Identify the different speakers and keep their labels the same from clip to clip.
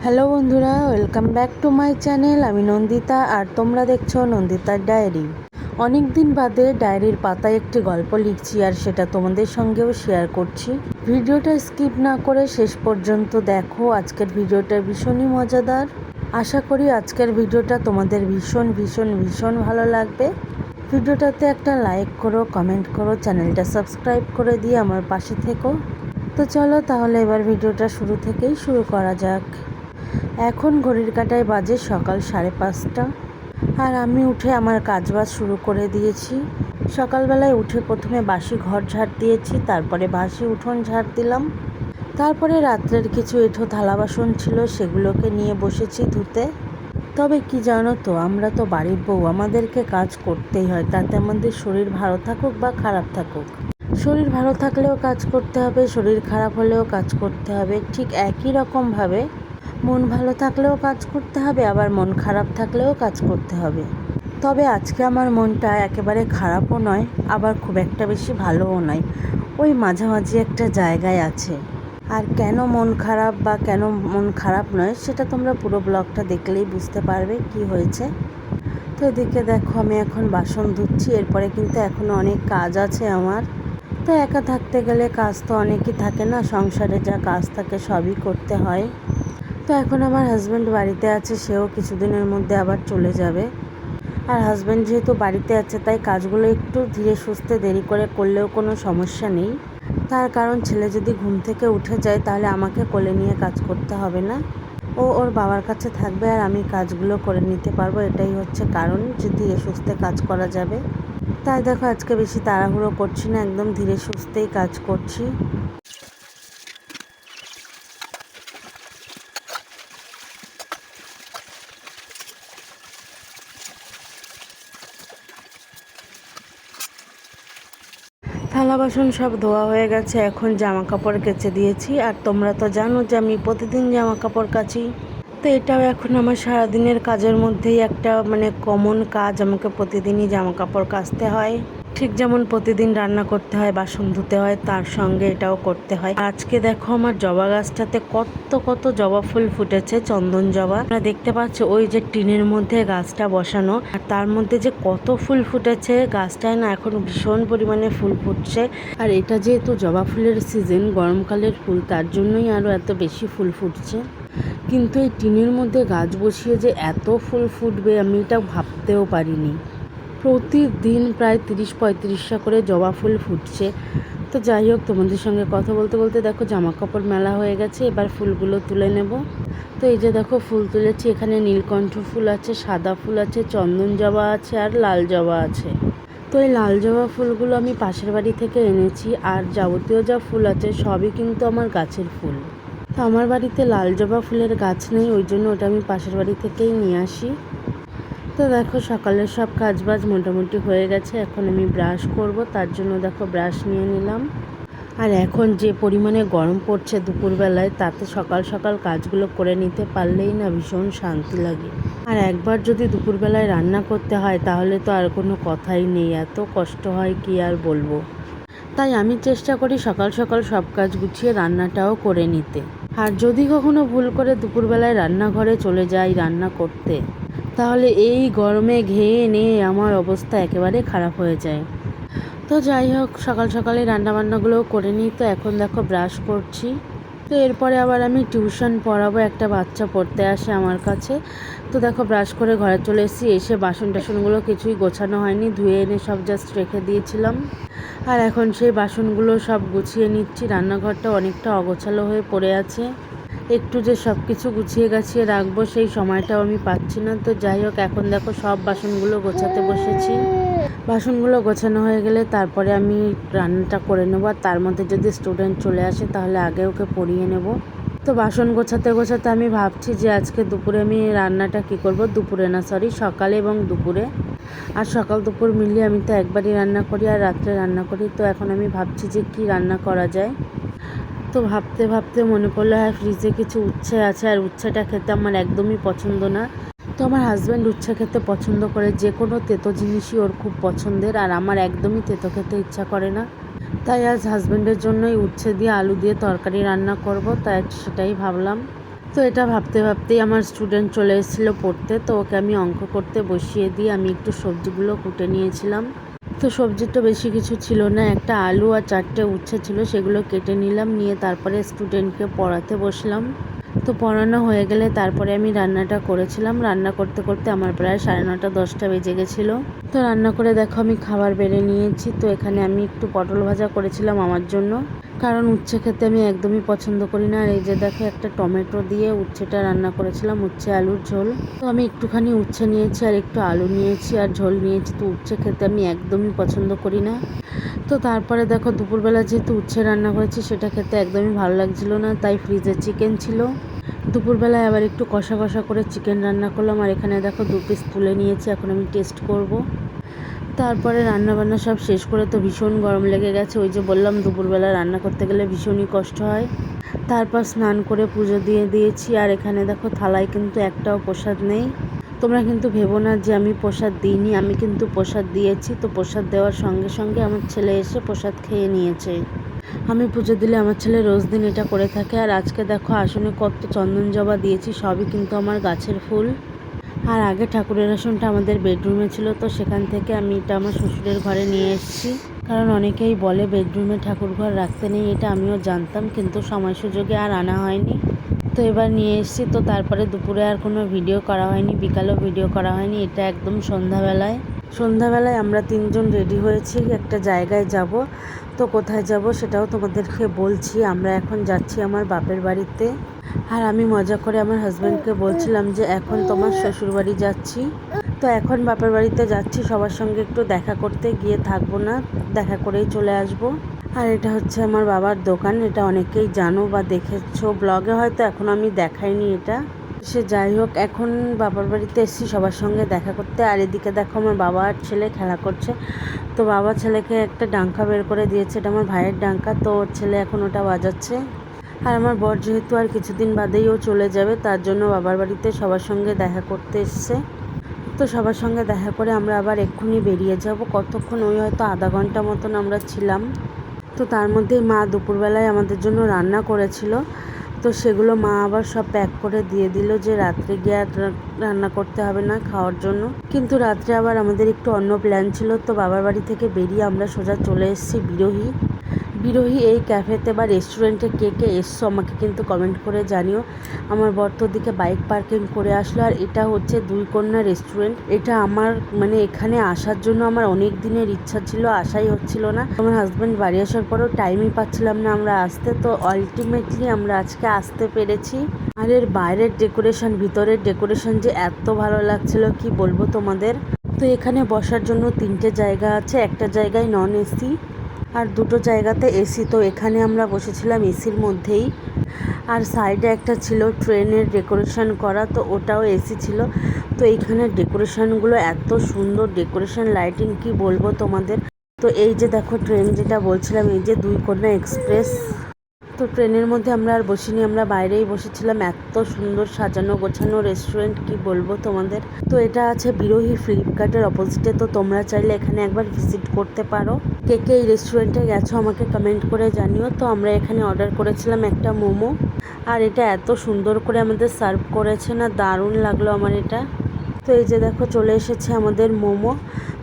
Speaker 1: Hello বন্ধুরা, welcome back to my channel. আমি নন্দিতা আর তোমরা দেখছো নন্দিতার ডায়েরি। অনেক দিন বাদে ডায়েরির পাতায় একটি গল্প লিখছি আর সেটা তোমাদের সঙ্গেও শেয়ার করছি। ভিডিওটা স্কিপ না করে শেষ পর্যন্ত দেখো। আজকের ভিডিওটা ভীষণই মজাদার। আশা করি আজকের ভিডিওটা তোমাদের ভীষণ ভীষণ ভীষণ ভালো লাগবে। ভিডিওটাতে একটা লাইক করো, কমেন্ট করো, চ্যানেলটা সাবস্ক্রাইব করে দিয়ে আমার পাশে থেকো। তো চলো তাহলে এবার ভিডিওটা শুরু থেকেই শুরু করা যাক। এখন ঘড়ির কাঁটায় বাজে সকাল 5:30 আর আমি উঠে আমার কাজবাজ শুরু করে দিয়েছি। সকালবেলায় উঠে প্রথমে বাসি ঘর ঝাড় দিয়েছি, তারপরে বাসি উঠোন ঝাড় দিলাম, তারপরে রাত্রের কিছু এঁঠো থালা বাসন ছিল সেগুলোকে নিয়ে বসেছি ধুতে। তবে কি জানো তো, আমরা তো বাড়ির বউ, আমাদেরকে কাজ করতেই হয়, তাতে আমাদের শরীর ভালো থাকুক বা খারাপ থাকুক। শরীর ভালো থাকলেও কাজ করতে হবে, শরীর খারাপ হলেও কাজ করতে হবে। ঠিক একই রকমভাবে মন ভালো থাকলেও কাজ করতে হবে, আবার মন খারাপ থাকলেও কাজ করতে হবে। তবে আজকে আমার মনটা একেবারে খারাপও নয়, আবার খুব একটা বেশি ভালোও নয়, ওই মাঝামাঝি একটা জায়গায় আছে। আর কেন মন খারাপ বা কেন মন খারাপ নয় সেটা তোমরা পুরো ব্লগটা দেখলেই বুঝতে পারবে কি হয়েছে। তো এদিকে দেখো আমি এখন বাসন ধুচ্ছি, এরপরে কিন্তু এখনও অনেক কাজ আছে আমার। তো একা থাকতে গেলে কাজ তো অনেকই থাকে না, সংসারে যা কাজ থাকে সবই করতে হয়। তো এখন আমার হাজব্যান্ড বাড়িতে আছে, সেও কিছুদিনের মধ্যে আবার চলে যাবে। আর হাজব্যান্ড যেহেতু বাড়িতে আছে তাই কাজগুলো একটু ধীরে সুস্থে দেরি করে করলেও কোনো সমস্যা নেই। তার কারণ ছেলে যদি ঘুম থেকে উঠে যায় তাহলে আমাকে কোলে নিয়ে কাজ করতে হবে না, ও ওর বাবার কাছে থাকবে আর আমি কাজগুলো করে নিতে পারবো। এটাই হচ্ছে কারণ যে ধীরে সুস্থে কাজ করা যাবে। তাই দেখো আজকে বেশি তাড়াহুড়ো করছি না, একদম ধীরে সুস্থেই কাজ করছি। থালা বাসন সব ধোয়া হয়ে গেছে, এখন জামা কাপড় কেচে দিয়েছি। আর তোমরা তো জানো যে আমি প্রতিদিন জামা কাপড় কাচি। তো এটাও এখন আমার সারাদিনের কাজের মধ্যেই একটা কমন কাজ, আমাকে প্রতিদিনই জামা কাপড় কাচতে হয়। ঠিক যেমন প্রতিদিন রান্না করতে হয়, বাসন ধুতে হয়, তার সঙ্গে এটাও করতে হয়। আজকে দেখো আমার জবা গাছটাতে কত কত জবা ফুল ফুটেছে, চন্দন জবা। তোমরা দেখতে পাচ্ছ ওই যে টিনের মধ্যে গাছটা বসানো, আর তার মধ্যে যে কত ফুল ফুটেছে। গাছটায় না এখন ভীষণ পরিমাণে ফুল ফুটছে। আর এটা যেহেতু জবা ফুলের সিজন, গরমকালের ফুল, তার জন্যই আরও এত বেশি ফুল ফুটছে। কিন্তু এই টিনের মধ্যে গাছ বসিয়ে যে এত ফুল ফুটবে আমি এটা ভাবতেও পারিনি। প্রতিদিন প্রায় 30-35টা করে জবা ফুল ফুটছে। তো যাই হোক, তোমাদের সঙ্গে কথা বলতে বলতে দেখো জামা কাপড় মেলা হয়ে গেছে, এবার ফুলগুলো তুলে নেব। তো এই যে দেখো ফুল তুলেছি, এখানে নীলকণ্ঠ ফুল আছে, সাদা ফুল আছে, চন্দন জবা আছে আর লাল জবা আছে। তো এই লাল জবা ফুলগুলো আমি পাশের বাড়ি থেকে এনেছি, আর যাবতীয় যা ফুল আছে সবই কিন্তু আমার গাছের ফুল। তো আমার বাড়িতে লাল জবা ফুলের গাছ নেই, ওই জন্য ওটা আমি পাশের বাড়ি থেকেই নিয়ে আসি। তো দেখো সকালের সব কাজবাজ মোটামুটি হয়ে গেছে, এখন আমি ব্রাশ করব, তার জন্য দেখো ব্রাশ নিয়ে নিলাম। আর এখন যে পরিমাণে গরম পড়ছে দুপুরবেলায়, তাতে সকাল সকাল কাজগুলো করে নিতে পারলেই না ভীষণ শান্তি লাগে। আর একবার যদি দুপুরবেলায় রান্না করতে হয় তাহলে তো আর কোনো কথাই নেই, এত কষ্ট হয় কি আর বলবো। তাই আমি চেষ্টা করি সকাল সকাল সব কাজ গুছিয়ে রান্নাটাও করে নিতে। আর যদি কখনো ভুল করে দুপুরবেলায় রান্নাঘরে চলে যাই রান্না করতে, তাহলে এই গরমে ঘেয়ে নিয়ে আমার অবস্থা একেবারে খারাপ হয়ে যায়। তো যাই হোক, সকাল সকালে রান্নাবান্নাগুলোও করে নিই। তো এখন দেখো ব্রাশ করছি। তো এরপরে আবার আমি টিউশন পড়াবো, একটা বাচ্চা পড়তে আসে আমার কাছে। তো দেখো ব্রাশ করে ঘরে চলে এসেছি, এসে বাসন টাসনগুলো কিছুই গোছানো হয়নি, ধুয়ে এনে সব জাস্ট রেখে দিয়েছিলাম। আর এখন সেই বাসনগুলো সব গুছিয়ে নিচ্ছি। রান্নাঘরটা অনেকটা অগোছালো হয়ে পড়ে আছে, একটু যে সব কিছু গুছিয়ে গাছিয়ে রাখবো সেই সময়টাও আমি পাচ্ছি না। তো যাই হোক, এখন দেখো সব বাসনগুলো গোছাতে বসেছি। বাসনগুলো গোছানো হয়ে গেলে তারপরে আমি রান্নাটা করে নেবো। আর তার মধ্যে যদি স্টুডেন্ট চলে আসে তাহলে আগে ওকে পড়িয়ে নেব। তো বাসন গোছাতে গোছাতে আমি ভাবছি যে আজকে দুপুরে আমি রান্নাটা কি করব, দুপুরে না সরি সকালে এবং দুপুরে। আর সকাল দুপুর মিলিয়ে আমি তো একবারই রান্না করি আর রাত্রে রান্না করি। তো এখন আমি ভাবছি যে কি রান্না করা যায়। তো ভাবতে ভাবতে মনে পড়লো, হ্যাঁ ফ্রিজে কিছু উচ্ছে আছে, আর উচ্ছেটা খেতে আমার একদমই পছন্দ না। তো আমার হাজব্যান্ড উচ্ছে খেতে পছন্দ করে, যে কোনো তেতো জিনিসই ওর খুব পছন্দের, আর আমার একদমই তেতো খেতে ইচ্ছা করে না। তাই আজ হাজব্যান্ডের জন্যই উচ্ছে দিয়ে আলু দিয়ে তরকারি রান্না করব, তাই সেটাই ভাবলাম। তো এটা ভাবতে ভাবতেই আমার স্টুডেন্ট চলে এসেছিলো পড়তে, তো ওকে আমি অঙ্ক করতে বসিয়ে দিয়ে আমি একটু সবজিগুলো কুটে নিয়েছিলাম। তো সবজির তো বেশি কিছু ছিল না, একটা আলু আর 4টে উচ্ছে ছিল, সেগুলো কেটে নিলাম, নিয়ে তারপরে স্টুডেন্টকে পড়াতে বসলাম। তো পড়ানো হয়ে গেলে তারপরে আমি রান্নাটা করেছিলাম। রান্না করতে করতে আমার প্রায় 9:30 10টা বেজে গেছিলো। তো রান্না করে দেখো আমি খাবার বেড়ে নিয়েছি। তো এখানে আমি একটু পটল ভাজা করেছিলাম আমার জন্য, কারণ উচ্ছে খেতে আমি একদমই পছন্দ করি না। আর এই যে দেখো একটা টমেটো দিয়ে উচ্ছেটা রান্না করেছিলাম, উচ্ছে আলুর ঝোল। তো আমি একটুখানি উচ্ছে নিয়েছি আর একটু আলু নিয়েছি আর ঝোল নিয়েছি। তো উচ্ছে খেতে আমি একদমই পছন্দ করি না। তো তারপরে দেখো দুপুরবেলা যেহেতু উচ্ছে রান্না করেছি সেটা খেতে একদমই ভালো লাগছিল না, তাই ফ্রিজে চিকেন ছিল। দুপুরবেলায় আবার একটু কষা কষা করে চিকেন রান্না করলাম। আর এখানে দেখো 2 পিস তুলে নিয়েছি, এখন আমি টেস্ট করব। তারপরে রান্নাবান্না সব শেষ করে তো ভীষণ গরম লেগে গেছে। ওই যে বললাম দুপুরবেলা রান্না করতে গেলে ভীষণই কষ্ট হয়। তারপর স্নান করে পুজো দিয়ে দিয়েছি। আর এখানে দেখো থালায় কিন্তু একটাও প্রসাদ নেই। তোমরা কিন্তু ভেবো না যে আমি প্রসাদ দিইনি, আমি কিন্তু প্রসাদ দিয়েছি। তো প্রসাদ দেওয়ার সঙ্গে সঙ্গে আমার ছেলে এসে প্রসাদ খেয়ে নিয়েছে। আমি পুজো দিলে আমার ছেলে রোজ দিন এটা করে থাকে। আর আজকে দেখো আসনে কত চন্দন জবা দিয়েছি, সবই কিন্তু আমার গাছের ফুল। আর আগে ঠাকুরের আসনটা আমাদের বেডরুমে ছিল, তো সেখান থেকে আমি এটা আমার শ্বশুরের ঘরে নিয়ে এসেছি। কারণ অনেকেই বলে বেডরুমে ঠাকুর ঘর রাখতে নেই, এটা আমিও জানতাম, কিন্তু সময় সুযোগে আর আনা হয়নি। তো এবার নিয়ে এসেছি। তো তারপরে দুপুরে আর কোনো ভিডিও করা হয়নি, বিকালেও ভিডিও করা হয়নি। এটা একদম সন্ধ্যাবেলায় আমরা 3জন রেডি হয়েছি, একটা জায়গায় যাব। তো কোথায় যাব সেটাও তোমাদেরকে বলছি। আমরা এখন যাচ্ছি আমার বাপের বাড়িতে। আর আমি মজা করে আমার হাজব্যান্ডকে বলছিলাম যে এখন তোমার শ্বশুর বাড়ি যাচ্ছি। তো এখন বাপের বাড়িতে যাচ্ছি, সবার সঙ্গে একটু দেখা করতে, গিয়ে থাকবো না, দেখা করেই চলে আসব। আর এটা হচ্ছে আমার বাবার দোকান, এটা অনেকেই জানো বা দেখেছো ব্লগে, হয়তো এখন আমি দেখাইনি এটা। সে যাই হোক, এখন বাবার বাড়িতে এসেছি সবার সঙ্গে দেখা করতে। আর এদিকে দেখো আমার বাবা আর ছেলে খেলা করছে। তো বাবা ছেলেকে একটা ডাঙ্কা বের করে দিয়েছে, এটা আমার ভাইয়ের ডাঙ্কা, তো ওর ছেলে এখন ওটা বাজাচ্ছে। আর আমার বর যেহেতু আর কিছুদিন বাদেই ও চলে যাবে, তার জন্য বাবার বাড়িতে সবার সঙ্গে দেখা করতে এসছে। তো সবার সঙ্গে দেখা করে আমরা আবার এক্ষুনি বেরিয়ে যাব। কতক্ষণ, ওই হয়তো আধা ঘন্টা মতন আমরা ছিলাম। তো তার মধ্যেই মা দুপুরবেলায় আমাদের জন্য রান্না করেছিল, তো সেগুলো মা আবার সব প্যাক করে দিয়ে দিল যে রাত্রে গিয়ে আর রান্না করতে হবে না খাওয়ার জন্য। কিন্তু রাত্রে আবার আমাদের একটু অন্য প্ল্যান ছিল। তো বাবার বাড়ি থেকে বেরিয়ে আমরা সোজা চলে এসেছি বিরোহী এই ক্যাফেতে বা রেস্টুরেন্টে কে কে এসছো আমাকে কিন্তু কমেন্ট করে জানিও। আমার বর তো দিকে বাইক পার্কিং করে আসলো। আর এটা হচ্ছে 2 কন্যা রেস্টুরেন্ট। এটা আমার মানে এখানে আসার জন্য আমার অনেক দিনের ইচ্ছা ছিল, আসাই হচ্ছিল না। আমার হাজব্যান্ড বাড়ি আসার পরেও টাইমই পাচ্ছিলাম না আমরা আসতে, তো আলটিমেটলি আমরা আজকে আসতে পেরেছি। আর এর বাইরের ডেকোরেশন, ভিতরের ডেকোরেশন যে এত ভালো লাগছিল কি বলবো তোমাদের। তো এখানে বসার জন্য 3টে জায়গা আছে, একটা জায়গায় নন এসি আর 2টো জায়গাতে এসি। তো এখানে আমরা বসেছিলাম এসির মধ্যেই। আর সাইডে একটা ছিল ট্রেনের ডেকোরেশন করা, তো ওটাও এসি ছিল। তো এইখানে ডেকোরেশনগুলো এত সুন্দর, ডেকোরেশন লাইটিং কি বলবো তোমাদের। তো এই যে দেখো ট্রেন, যেটা বলছিলাম, এই যে 2 কন্যা এক্সপ্রেস। তো ট্রেনের মধ্যে আমরা আর বসিনি, আমরা বাইরেই বসেছিলাম। এত সুন্দর সাজানো গোছানো রেস্টুরেন্ট কি বলবো তোমাদের। তো এটা আছে বিরোহী ফ্লিপকার্টের অপোজিটে, তো তোমরা চাইলে এখানে একবার ভিজিট করতে পারো। কে কে এই রেস্টুরেন্টে গেছো আমাকে কমেন্ট করে জানিও। তো আমরা এখানে অর্ডার করেছিলাম একটা মোমো, আর এটা এত সুন্দর করে আমাদের সার্ভ করেছে না, দারুণ লাগলো আমার এটা। তো এই যে দেখো চলে এসেছে আমাদের মোমো।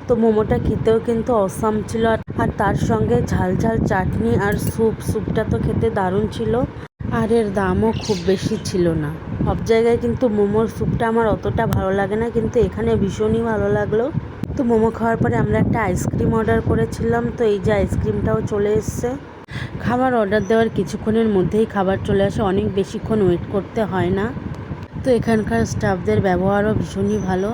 Speaker 1: তো মোমোটা খেতেও কিন্তু অসাম ছিল, আর তার সঙ্গে ঝাল ঝাল চাটনি আর স্যুপটা তো খেতে দারুণ ছিল। আর এর দামও খুব বেশি ছিল না। সব জায়গায় কিন্তু মোমোর স্যুপটা আমার অতটা ভালো লাগে না, কিন্তু এখানে ভীষণই ভালো লাগলো। তো মোমো খাওয়ার পরে আমরা একটা আইসক্রিম অর্ডার করেছিলাম। তো এই যে আইসক্রিমটাও চলে এসছে। খাবার অর্ডার দেওয়ার কিছুক্ষণের মধ্যেই খাবার চলে আসে, অনেক বেশিক্ষণ ওয়েট করতে হয় না। তো এখানকার স্টাফদের ব্যবহারও ভীষণই ভালো।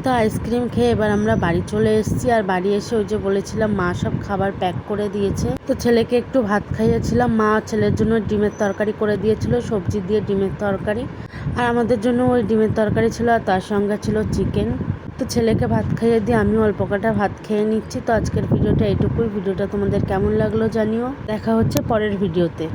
Speaker 1: তো আইসক্রিম খেয়ে এবার আমরা বাড়ি চলে এসেছি। আর বাড়ি এসে ওই যে বলেছিলাম মা সব খাবার প্যাক করে দিয়েছে। তো ছেলেকে একটু ভাত খাইয়েছিলাম, মা ছেলের জন্য ডিমের তরকারি করে দিয়েছিল, সবজি দিয়ে ডিমের তরকারি। আর আমাদের জন্য ওই ডিমের তরকারি ছিল, আর তার সঙ্গে ছিল চিকেন। তো ছেলেকে ভাত খাইয়ে দিয়ে আমি অল্প কটা ভাত খেয়ে নিচ্ছি। তো আজকের ভিডিওটা এইটুকুই। ভিডিওটা তোমাদের কেমন লাগলো জানিও। দেখা হচ্ছে পরের ভিডিওতে।